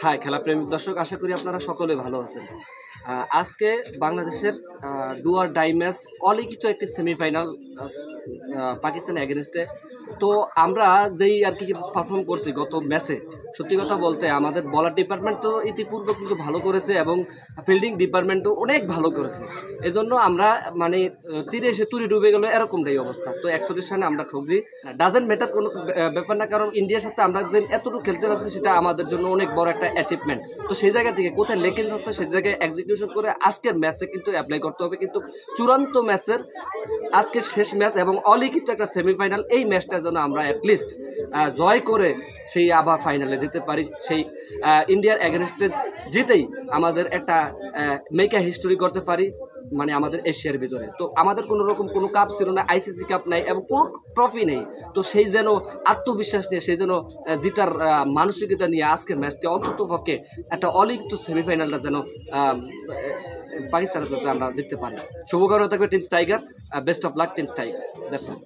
High খেলাপ্রেমিক দর্শক, আশা করি আপনারা সকলে ভালো আছেন। আজকে বাংলাদেশের ডু অর ডাই ম্যাচ, অলিখিত একটি সেমিফাইনাল পাকিস্তানের এগেনস্টে। তো আমরা যেই আর কি পারফর্ম করছি গত ম্যাচে, সত্যি কথা বলতে আমাদের বলার ডিপার্টমেন্ট তো ইতিপূর্বে কিন্তু ভালো করেছে এবং ফিল্ডিং ডিপার্টমেন্টও অনেক ভালো করেছে। এজন্য আমরা মানে তীরে এসে তুড়ি ডুবে গেল এরকমটাই অবস্থা। তো 140 রানে আমরা ঠকছি, ডাজেন্ট ম্যাটার, কোনো ব্যাপার না, কারণ ইন্ডিয়ার সাথে আমরা যে এতটুকু খেলতে পারছি সেটা আমাদের জন্য অনেক বড় একটা অ্যাচিভমেন্ট। তো সেই জায়গা থেকে কোথায় লেকিংস আছে সেই জায়গায় এক্সিকিউশন করে আজকের ম্যাচে কিন্তু অ্যাপ্লাই করতে হবে। কিন্তু চূড়ান্ত ম্যাচের আজকের শেষ ম্যাচ এবং অলিখিত একটা সেমিফাইনাল, এই ম্যাচটা যেন আমরা অ্যাটলিস্ট জয় করে সেই আবার ফাইনালে যেতে পারি, সেই ইন্ডিয়ার এগেনস্টে জিতেই আমাদের একটা মেকা হিস্টোরি করতে পারি, মানে আমাদের এশিয়ার ভিতরে। তো আমাদের কোনো রকম কোনো কাপ ছিল না, আইসিসি কাপ নাই এবং কোনো ট্রফি নেই। তো সেই যেন আত্মবিশ্বাস নিয়ে, সেই যেন জিতার মানসিকতা নিয়ে আজকের ম্যাচটি অন্তত পক্ষে একটা অলিখিত সেমিফাইনালটা যেন পাকিস্তানের আমরা জিততে পারি। শুভকামনা থাকবে team tiger. Best of luck team tiger. That's all.